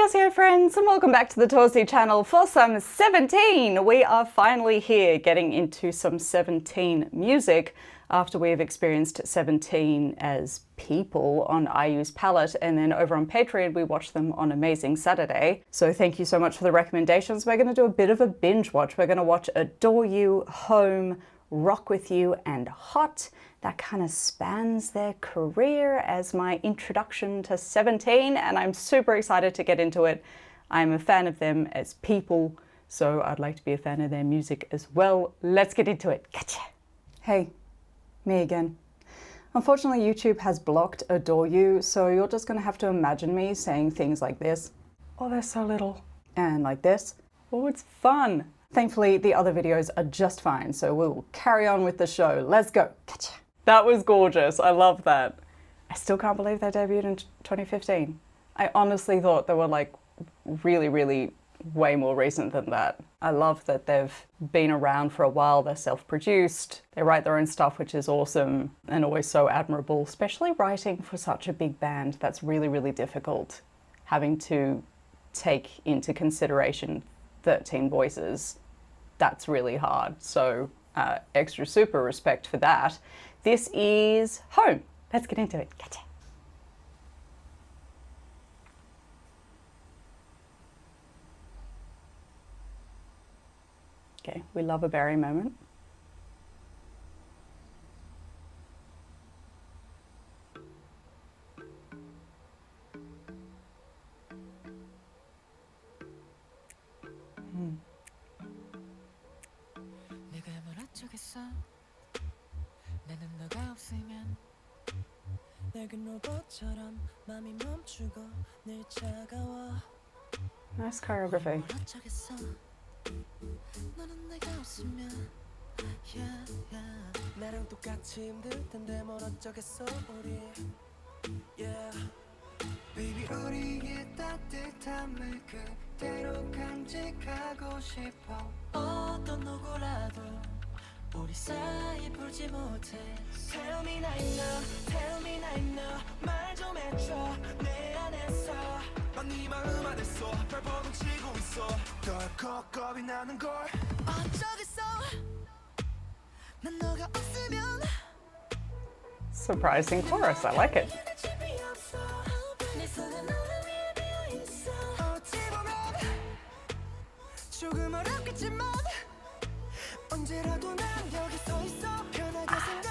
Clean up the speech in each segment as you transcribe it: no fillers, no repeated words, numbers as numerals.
Annyeonghaseyo friends, and welcome back to the Torsie channel for some 17. We are finally here getting into some 17 music after we have experienced 17 as people on IU's palette, and then over on Patreon we watched them on Amazing Saturday. So thank you so much for the recommendations. We're going to do a bit of a binge watch. We're going to watch Adore You, Home, Rock With You and Hot. That kind of spans their career as my introduction to 17, and I'm super excited to get into it. I'm a fan of them as people, so I'd like to be a fan of their music as well. Let's get into it. Gotcha! Hey, me again. Unfortunately, YouTube has blocked Adore You, so you're just gonna have to imagine me saying things like this. Oh, they're so little. And like this. Oh, it's fun. Thankfully, the other videos are just fine, so we'll carry on with the show. Let's go. Gotcha. That was gorgeous. I love that. I still can't believe they debuted in 2015. I honestly thought they were like really way more recent than that. I love that they've been around for a while. They're self-produced. They write their own stuff, which is awesome and always so admirable, especially writing for such a big band. That's really difficult, having to take into consideration 13 voices. That's really hard. So extra super respect for that. This is Home. Let's get into it. Gotcha. Okay, we love a Barry moment. Nice choreography. Baby 우리의 따뜻함을 그대로 간직하고 싶어 어떤 누구라도 우리 사이 풀지 못해 Tell me I know 말 좀 해줘 내 안에서 난 네 마음 안에서 발버둥 치고 있어 덜컥 겁이 나는 걸 어쩌겠어 난 너가 없으면 Surprising chorus, I like it.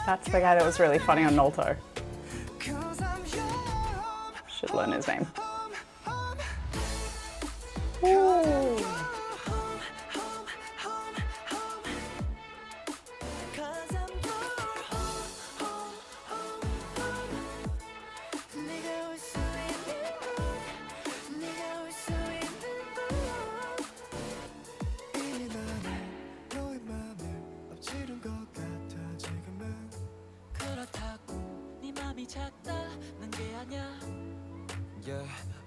That's the guy that was really funny on Nolto. Should learn his name. Ooh.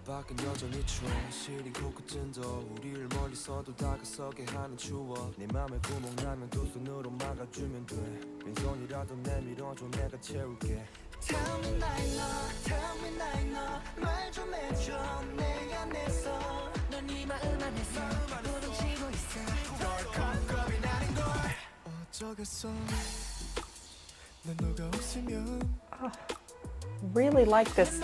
밖은 여전히 추워 시린 코끝은 더 우리를 멀리서도 다가서게 하는 추억 네 맘에 구멍 나면 두 손으로 막아주면 돼 빈손이라도 내밀어줘 내가 채울게 Tell me I know 말 좀 해줘 내 안에서 넌 네 마음 안에서 발버둥 치고 있어 덜컥 겁이 나는 걸 어쩌겠어 난 너가 없으면 Really like this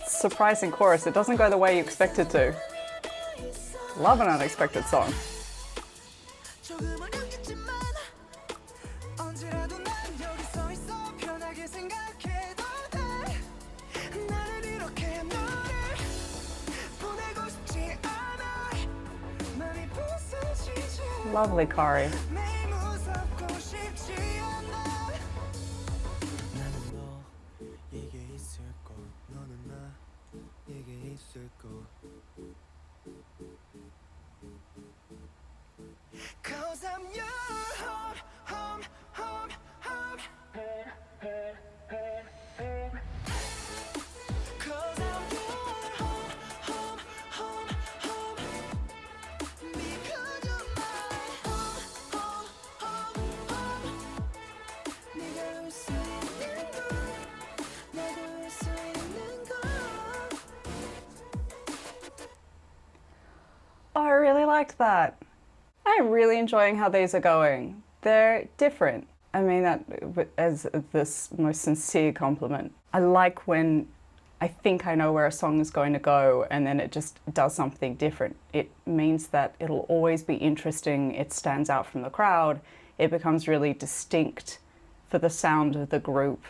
surprising chorus. It doesn't go the way you expect it to. Love an unexpected song. Lovely Kari. Cause I'm your home. Cause I'm your home. Because you're my home. liked that. I'm really enjoying how these are going. They're different. I mean that as this most sincere compliment. I like when I think I know where a song is going to go and then it just does something different. It means that it'll always be interesting, it stands out from the crowd, it becomes really distinct for the sound of the group.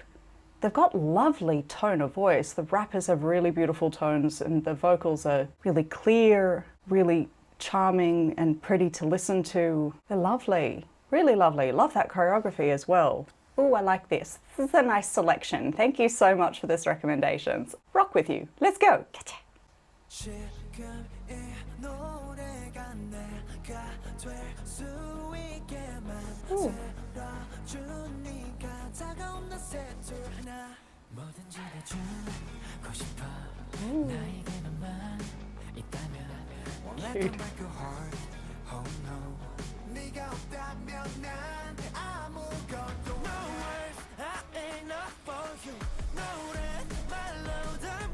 They've got lovely tone of voice. The rappers have really beautiful tones and the vocals are really clear, really charming and pretty to listen to. They're lovely, really lovely. Love that choreography as well. Ooh, I like this. This is a nice selection. Thank you so much for this recommendations. Rock with you. Let's go. Ooh. Cute.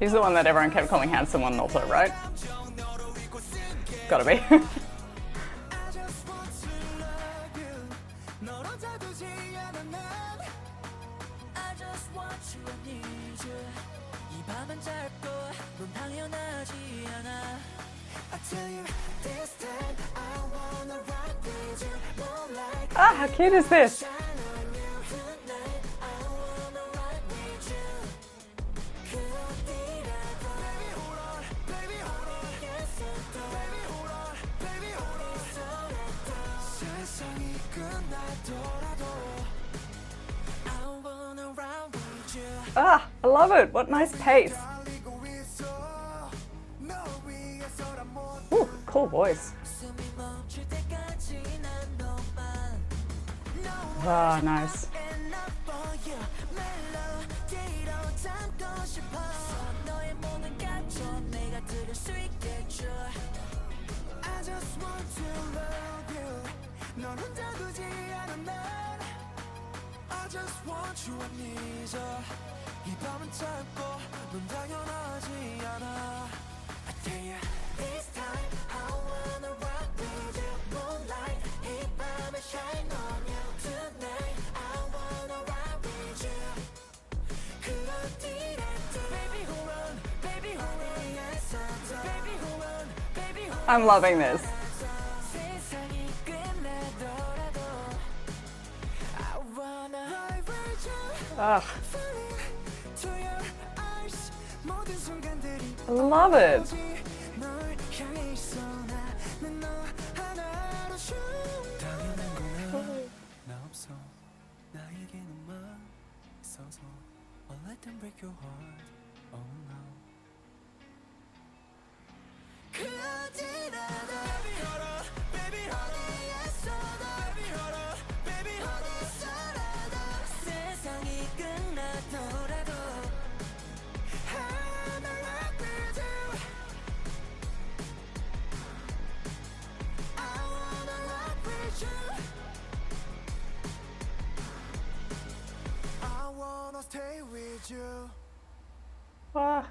He's the one that everyone kept calling handsome one also, right? Gotta be. Ah, how cute is this? Ah, I love it. What nice pace. Ooh, cool voice. Ah, nice. I'm loving this. Ugh. I love it. Ah.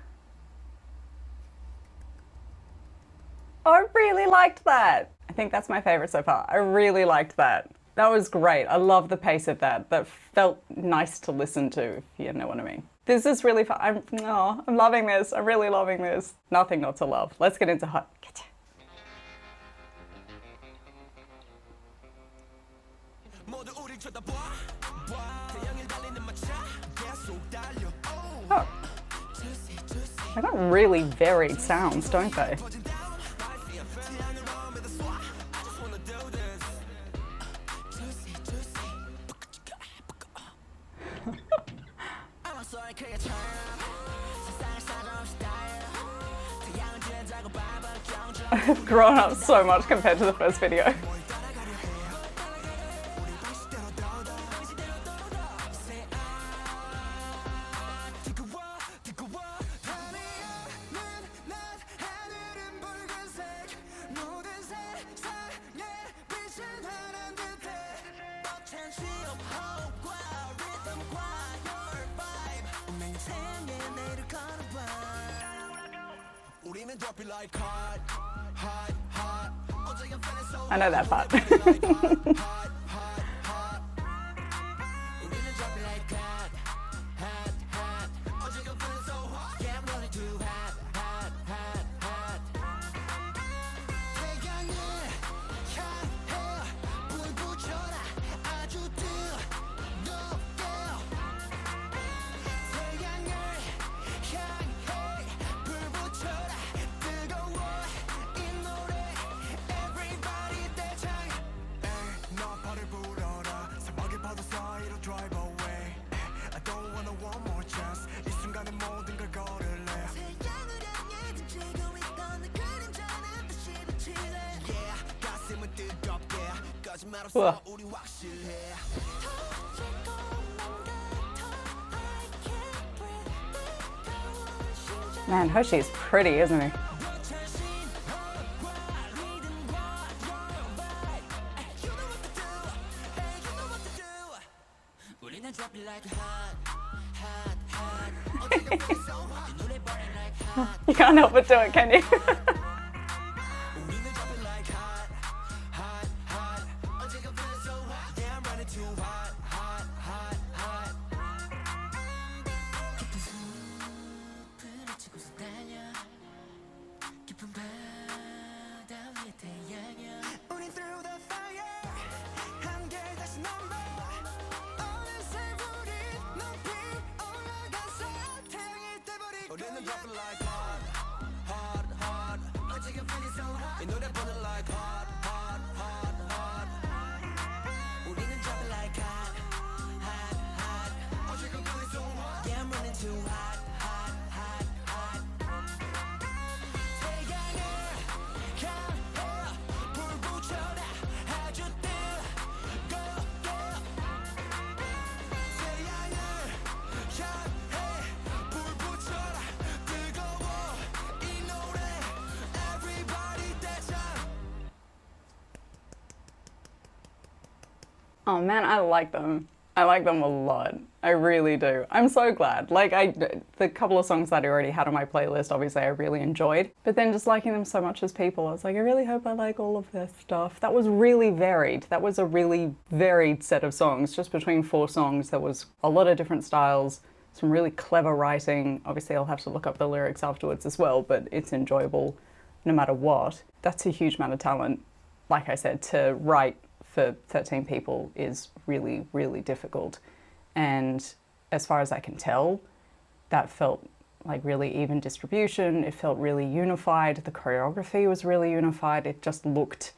I really liked that. I think that's my favorite so far. I really liked that. That was great. I love the pace of that. That felt nice to listen to, if you know what I mean. This is really fun. I'm loving this. I'm really loving this. Nothing not to love. Let's get into hot. Oh. They got really varied sounds, don't they? I've grown up so much compared to the first video. 우리는 drop it like hard I know that part. Whoa. Man, Hoshi's pretty, isn't he? You can't help but do it, can you? Oh man, I like them. I like them a lot. I really do. I'm so glad. Like, the couple of songs that I already had on my playlist, obviously I really enjoyed. But then just liking them so much as people, I was like, I really hope I like all of their stuff. That was really varied. That was a really varied set of songs. Just between 4 songs, there was a lot of different styles, some really clever writing. Obviously, I'll have to look up the lyrics afterwards as well, but it's enjoyable no matter what. That's a huge amount of talent. Like I said, to write for 13 people is really, really difficult. And as far as I can tell, that felt like really even distribution. It felt really unified. The choreography was really unified. It just looked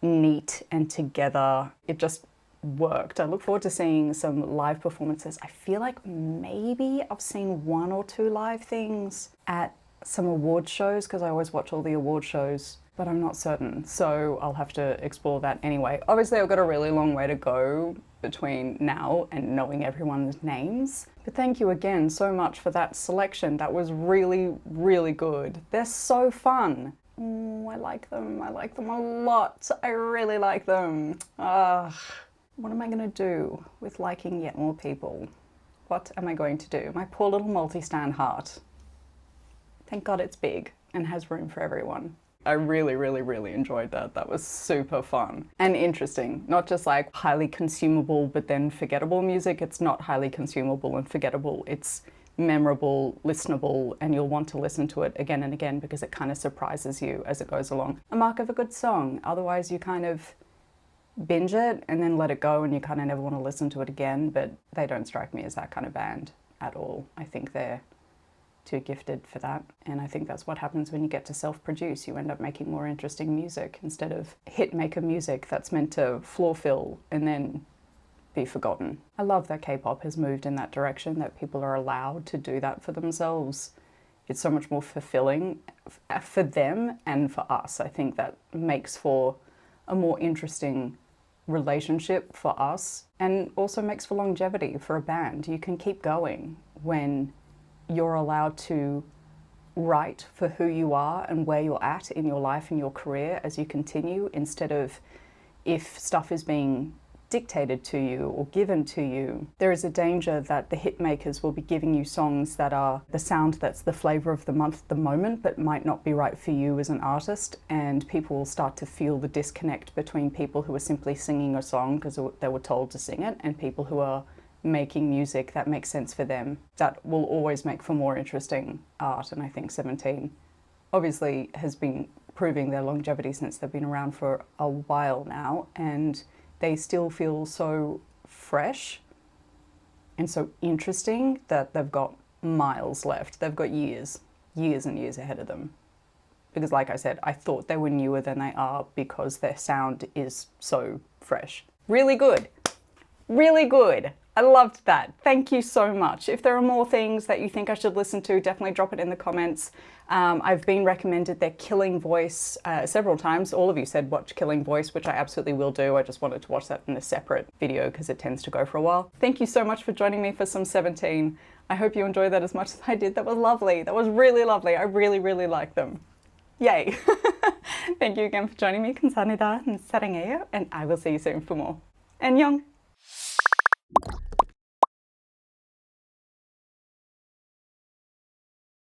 neat and together. It just worked. I look forward to seeing some live performances. I feel like maybe I've seen 1 or 2 live things at some award shows, because I always watch all the award shows, but I'm not certain, so I'll have to explore that anyway. Obviously, I've got a really long way to go between now and knowing everyone's names, but thank you again so much for that selection. That was really, really good. They're so fun. I like them. I like them a lot. I really like them. What am I gonna do with liking yet more people? What am I going to do? My poor little multi-stand heart. Thank God it's big and has room for everyone. I really, really, really enjoyed that. That was super fun and interesting. Not just like highly consumable but then forgettable music. It's not highly consumable and forgettable. It's memorable, listenable, and you'll want to listen to it again and again because it kind of surprises you as it goes along. A mark of a good song. Otherwise you kind of binge it and then let it go and you kind of never want to listen to it again, but they don't strike me as that kind of band at all. I think they're too gifted for that, and I think that's what happens when you get to self-produce. You end up making more interesting music instead of hit maker music that's meant to floor fill and then be forgotten. I love that K-pop has moved in that direction, that people are allowed to do that for themselves. It's so much more fulfilling for them and for us. I think that makes for a more interesting relationship for us, and also makes for longevity for a band. You can keep going when you're allowed to write for who you are and where you're at in your life and your career as you continue, instead of if stuff is being dictated to you or given to you. There is a danger that the hit makers will be giving you songs that are the sound that's the flavour of the month at the moment, but might not be right for you as an artist, and people will start to feel the disconnect between people who are simply singing a song because they were told to sing it, and people who are making music that makes sense for them. That will always make for more interesting art, and I think 17 obviously has been proving their longevity since they've been around for a while now, and they still feel so fresh and so interesting that they've got miles left. They've got years and years ahead of them. Because like I said, I thought they were newer than they are because their sound is so fresh. Really good. Really good. I loved that. Thank you so much. If there are more things that you think I should listen to, definitely drop it in the comments. I've been recommended their Killing Voice several times. All of you said watch Killing Voice, which I absolutely will do. I just wanted to watch that in a separate video because it tends to go for a while. Thank you so much for joining me for some 17. I hope you enjoyed that as much as I did. That was lovely. That was really lovely. I really, really like them. Yay. Thank you again for joining me. 감사합니다. 사랑해요. And I will see you soon for more. 안녕.